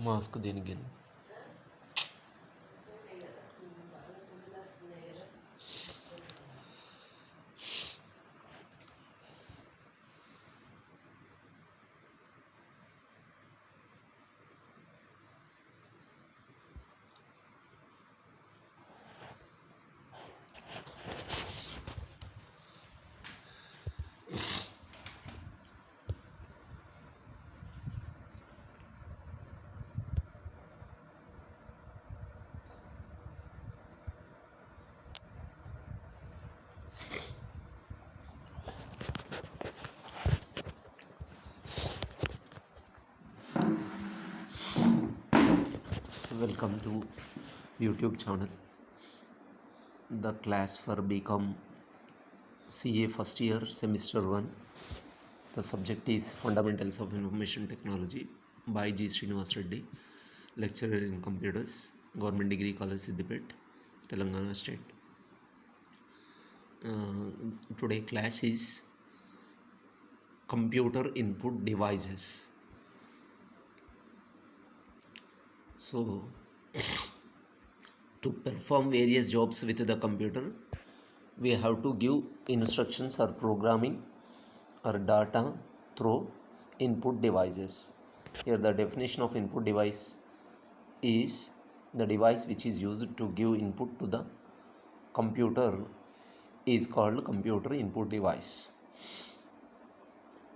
Mask దేనికి? Welcome to YouTube channel. The class for BCom CA first year semester 1. The subject is Fundamentals of Information Technology by G. Srinivas Reddy, lecturer in computers, Government Degree College Siddipet, Telangana State. Today class is computer input devices. So to perform various jobs with the computer, we have to give instructions or programming or data through input devices. Here the definition of input device is the device which is used to give input to the computer is called computer input device.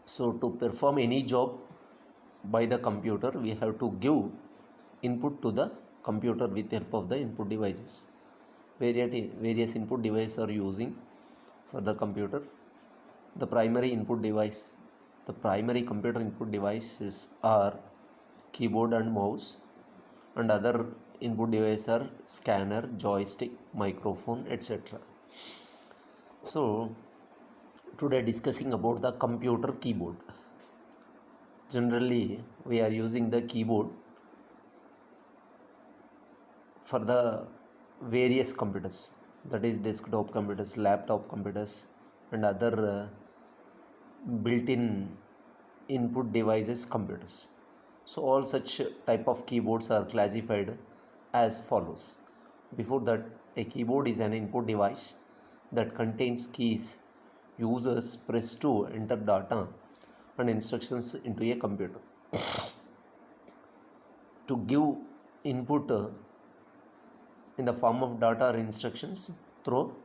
So to perform any job by the computer, we have to give input to the computer with help of the input devices. Various input devices are using for the computer. The primary computer input devices are keyboard and mouse, and other input devices are scanner, joystick, microphone, etc. So today discussing about the computer keyboard. Generally we are using the keyboard for the various computers, that is desktop computers, laptop computers, and other built-in input devices computers. So all such type of keyboards are classified as follows. Before that, a keyboard is an input device that contains keys users press to enter data and instructions into a computer. To give input in the form of data or instructions through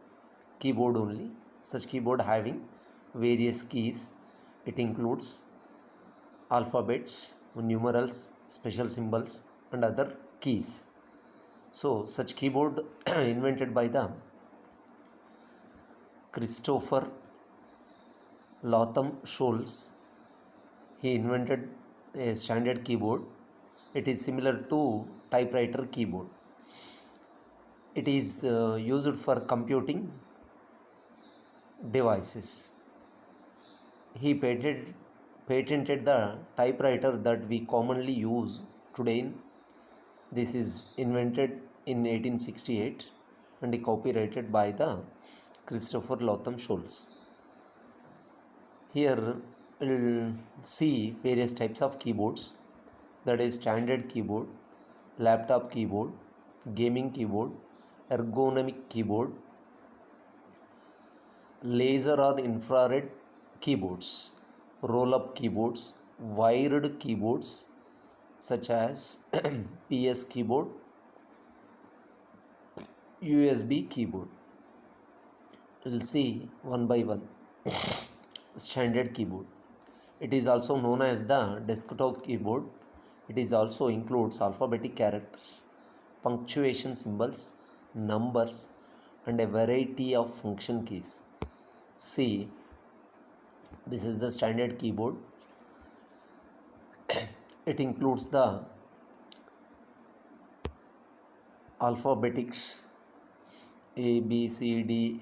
keyboard only. Such keyboard having various keys. It includes alphabets, numerals, special symbols, and other keys. So such keyboard invented by the Christopher Lotham Scholz. He invented a standard keyboard. It is similar to typewriter keyboard. It is used for computing devices. He patented the typewriter that we commonly use today. This is invented in 1868 and copyrighted by the Christopher Lotham Scholz. Here we'll see various types of keyboards, that is standard keyboard, laptop keyboard, gaming keyboard, ergonomic keyboard, laser or infrared keyboards, roll-up keyboards, wired keyboards such as PS keyboard, USB keyboard. We'll see one by one. Standard keyboard. It is also known as the desktop keyboard. It is also includes alphabetic characters, punctuation symbols, numbers, and a variety of function keys. See, this is the standard keyboard. It includes the alphabetics A, B, C, D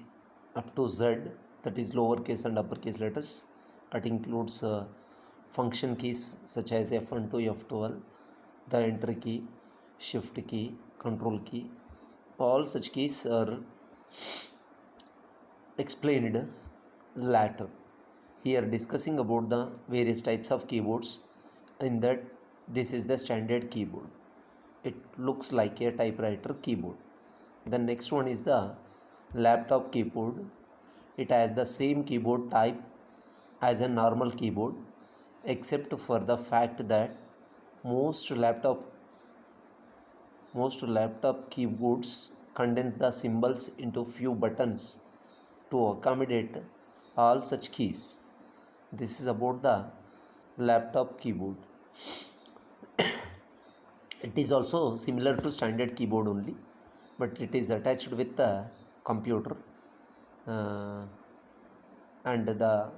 up to Z, that is lowercase and uppercase letters. It includes function keys such as F1 to F12, the enter key, shift key, control key. All such keys are explained later. Here discussing about the various types of keyboards. In that This is the standard keyboard. It looks like a typewriter keyboard. The next one is the laptop keyboard. It has the same keyboard type as a normal keyboard, except for the fact that most laptop keyboards condense the symbols into few buttons to accommodate all such keys. This is about the laptop keyboard. It is also similar to standard keyboard only, but it is attached with the computer, uh, and the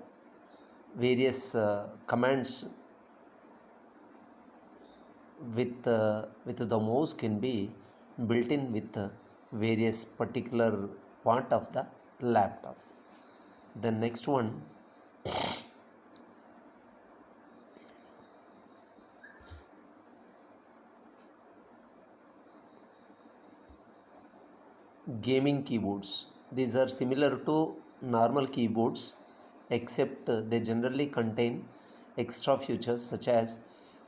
various commands with the mouse can be built in with various particular part of the laptop. The next one, gaming keyboards. These are similar to normal keyboards, except they generally contain extra features such as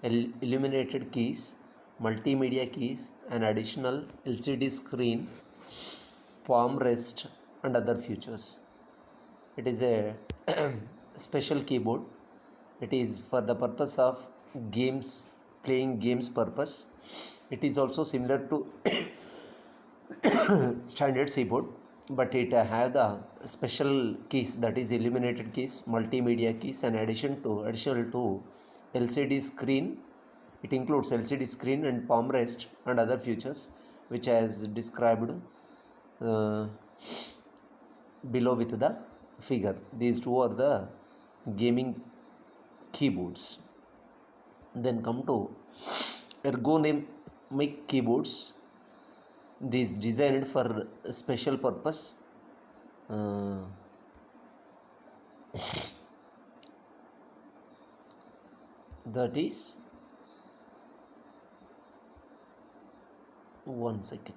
illuminated keys, multimedia keys, an additional LCD screen, palm rest, and other features. It is a special keyboard. It is for the purpose of games, playing games purpose. It is also similar to standard keyboard, but it have the special keys, that is illuminated keys, multimedia keys, and additional to LCD screen. It includes LCD screen and palm rest and other features which has described uh, below with the figure. These two are the gaming keyboards. Then come to ergonomic keyboards. These designed for special purpose, uh, that is, one second.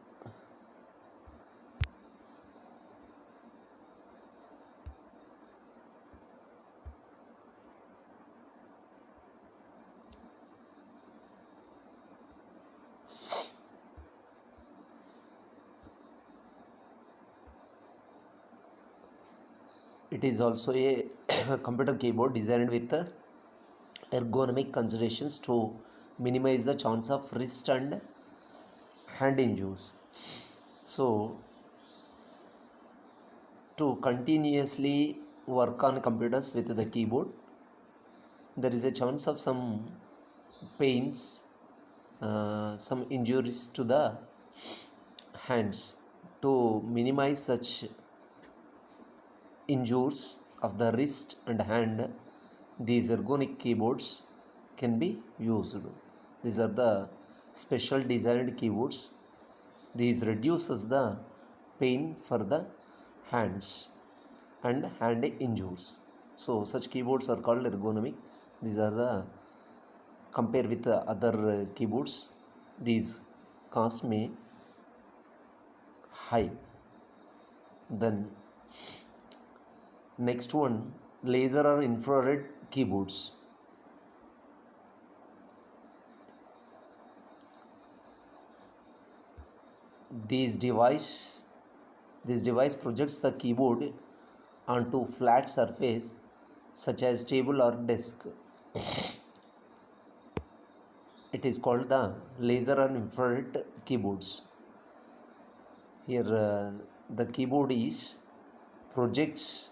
It is also a computer keyboard designed with ergonomic considerations to minimize the chance of wrist and hand injuries. So, to continuously work on computers with the keyboard, there is a chance of some pains, some injuries to the hands. To minimize such injuries of the wrist and hand, these ergonomic keyboards can be used. These are the special designed keyboards. These reduces the pain for the hands and hand injuries. So such keyboards are called ergonomic. These are the, compare with the other keyboards, these cost may high. Then next one, laser or infrared keyboards. This device projects the keyboard onto flat surface such as table or desk. It is called the laser or infrared keyboards. Here the keyboard is projects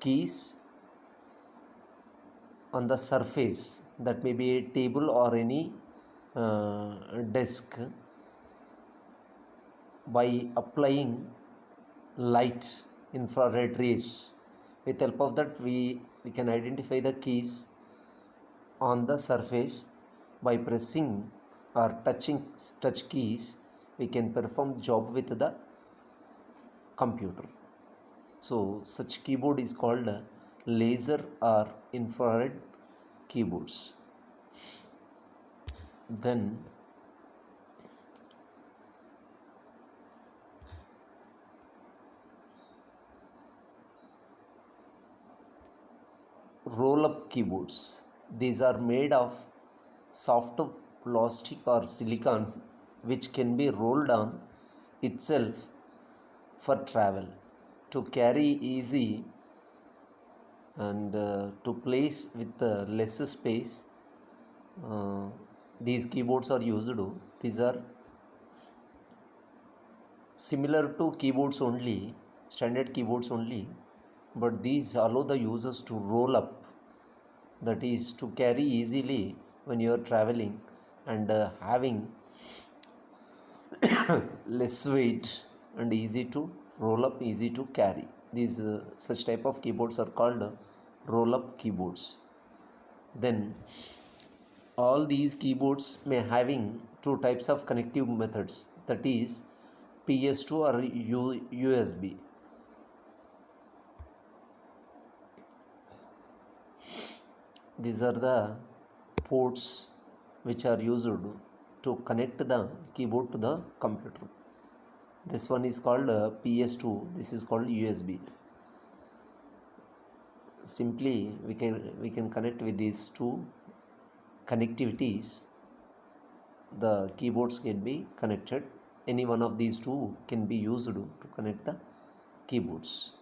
keys on the surface, that may be a table or any desk, by applying light, infrared rays. With help of that, we can identify the keys on the surface. By pressing or touch keys, we can perform job with the computer. So such keyboard is called laser or infrared keyboards. Then roll up keyboards. These are made of soft plastic or silicon which can be rolled on itself for travel to carry easy and to place with less space. uh, these keyboards are used. These are similar to keyboards only, standard keyboards only, but these allow the users to roll up, that is to carry easily when you are traveling and having less weight and easy to roll up, easy to carry. These such type of keyboards are called roll up keyboards. Then all these keyboards may having two types of connective methods, that is PS2 or USB. These are the ports which are used to connect the keyboard to the computer. This one is called PS2, this is called USB. Simply we can connect with these two connectivities. The keyboards can be connected, any one of these two can be used to connect the keyboards.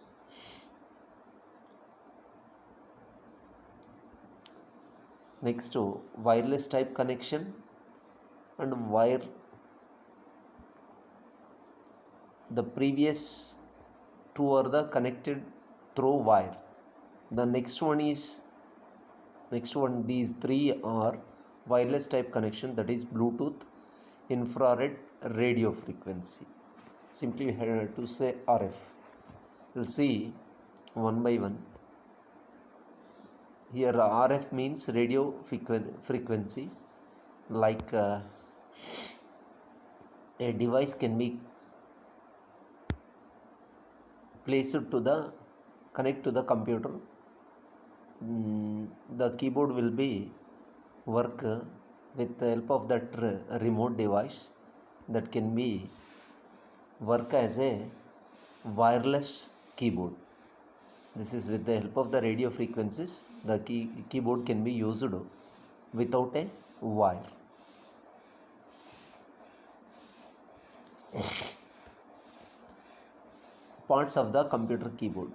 Next, wireless type connection and wire. The previous two are the connected through wire. The next one, these three are wireless type connection, that is Bluetooth, infrared, radio frequency. Simply we have to say RF. We'll see one by one. Here RF means radio frequency, like a device can be placed to the connect to the computer. The keyboard will be work with the help of that remote device that can be work as a wireless keyboard. This is with the help of the radio frequencies, the keyboard can be used without a wire. Parts of the computer keyboard.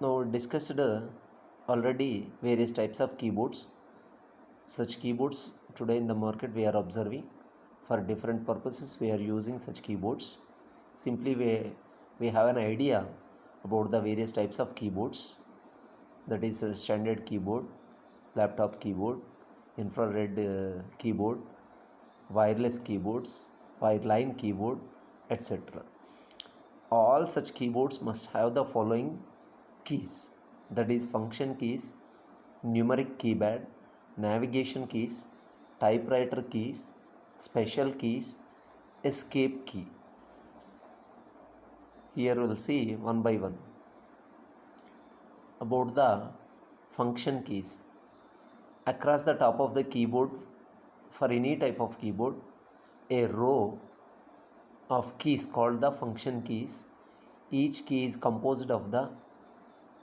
Now discussed already various types of keyboards. Such keyboards today in the market we are observing for different purposes. We are using such keyboards. Simply we have an idea about the various types of keyboards, that is a standard keyboard, laptop keyboard, infrared keyboard, wireless keyboards, wireline keyboard, etc. All such keyboards must have the following keys, that is function keys, numeric keypad, navigation keys, typewriter keys, special keys, escape key. Here we will see one by one about the function keys. Across the top of the keyboard, for any type of keyboard, a row of keys called the function keys. Each key is composed of the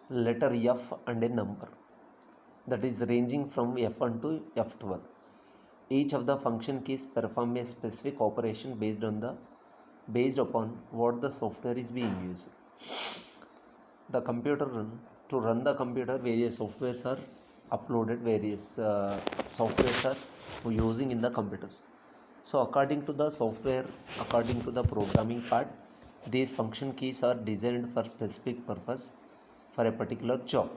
letter F and a number, that is ranging from F1 to F12. Each of the function keys perform a specific operation based upon what the software is being used. The computer, to run the computer, various softwares are uploaded, various softwares are using in the computers. So according to the software, according to the programming part, these function keys are designed for specific purpose for a particular job.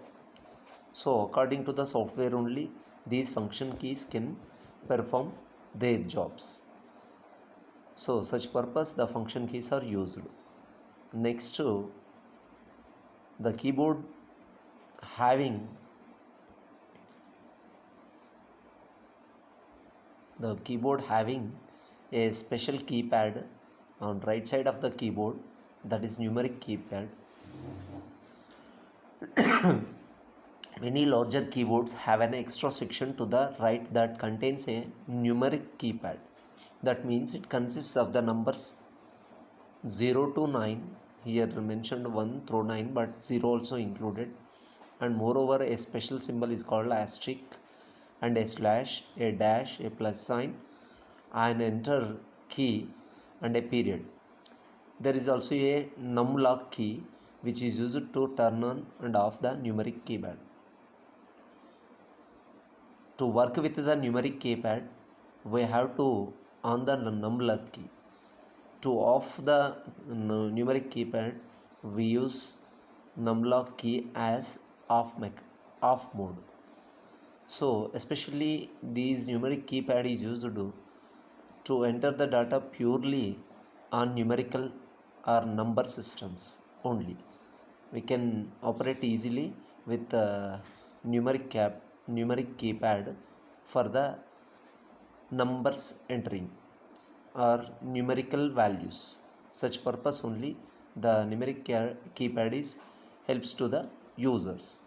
So according to the software only, these function keys can perform their jobs. So such purpose the function keys are used. Next, the keyboard having a special keypad on right side of the keyboard, that is numeric keypad. Many larger keyboards have an extra section to the right that contains a numeric keypad. That means it consists of the numbers 0 to 9. Here mentioned 1 through 9, but 0 also included. And moreover, a special symbol is called asterisk and a slash, a dash, a plus sign, an enter key, and a period. There is also a numlock key which is used to turn on and off the numeric keypad. To work with the numeric keypad, we have to on the numlock key. To off the numeric keypad, we use numlock key as off mode. So especially these numeric keypad is used to enter the data purely on numerical or number systems only. We can operate easily with numeric keypad for the numbers entering or numerical values. Such purpose only the numeric keypad is helps to the users.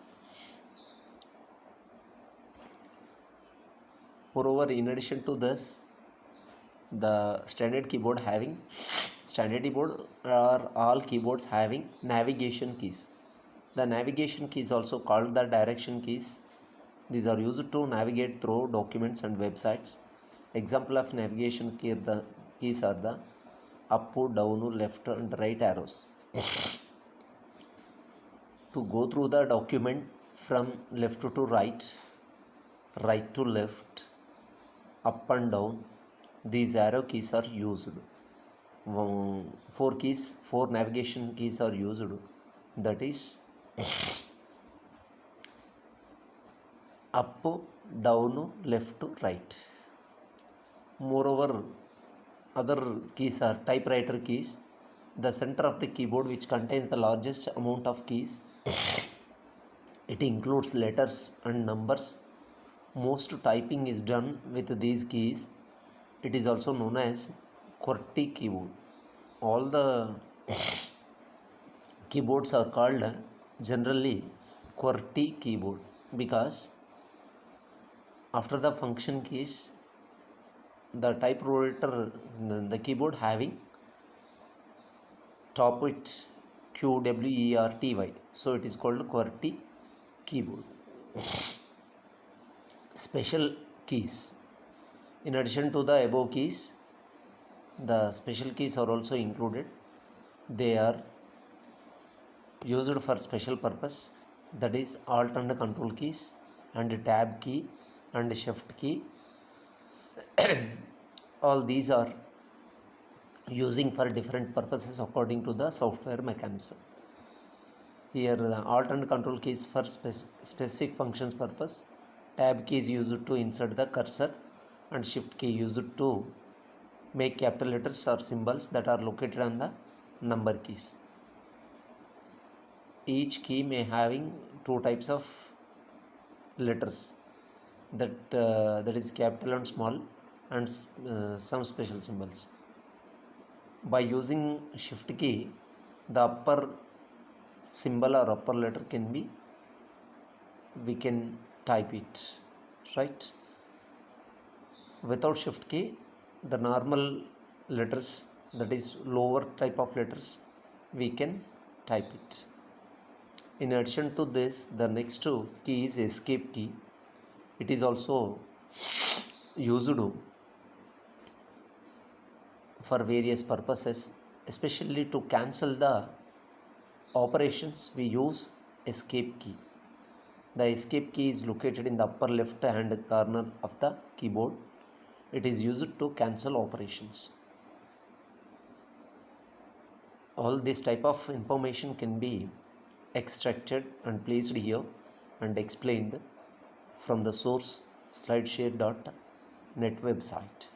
Moreover, in addition to this, the standard keyboard are all keyboards having navigation keys. The navigation keys also called the direction keys. These are used to navigate through documents and websites. Example of navigation keys are the up, down, left and right arrows. To go through the document from left to right, right to left, up and down, these arrow keys are used. Four navigation keys are used, that is up, down, left, right. Moreover, other keys are typewriter keys, the center of the keyboard which contains the largest amount of keys. It includes letters and numbers. Most typing is done with these keys. It is also known as QWERTY keyboard. All the keyboards are called generally QWERTY keyboard because after the function keys, the typewriter, the keyboard having top it QWERTY, so it is called QWERTY keyboard. Special keys. In addition to the above keys, the special keys are also included. They are used for special purpose, that is alt and control keys and tab key and shift key. All these are using for different purposes according to the software mechanism. Here the alt and control keys for specific functions purpose, tab key is used to insert the cursor and shift key used to make capital letters or symbols that are located on the number keys. Each key may having two types of letters, that is capital and small, and some special symbols. By using shift key, the upper symbol or upper letter we can type it, right? Without shift key, the normal letters, that is lower type of letters, we can type it. In addition to this, the next key is escape key. It is also used for various purposes, especially to cancel the operations. We use escape key. The escape key is located in the upper left hand corner of the keyboard. It is used to cancel operations. All this type of information can be extracted and placed here and explained from the source slideshare.net website.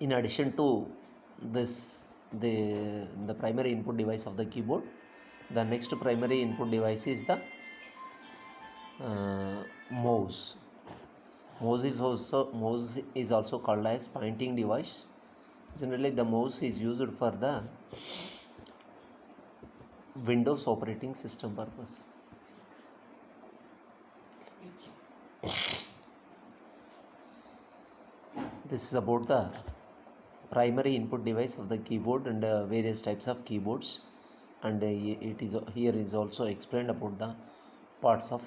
In addition to this, the primary input device of the keyboard, the next primary input device is the mouse. Mouse is also called as pointing device. Generally, the mouse is used for the Windows operating system purpose. This is about the primary input device of the keyboard and various types of keyboards, and here is also explained about the parts of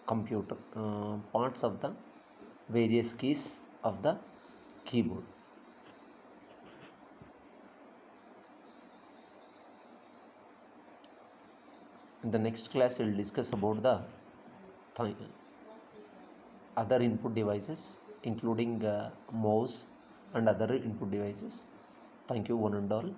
computer, parts of the various keys of the keyboard. In the next class we will discuss about the other input devices, including mouse and other input devices. Thank you one and all.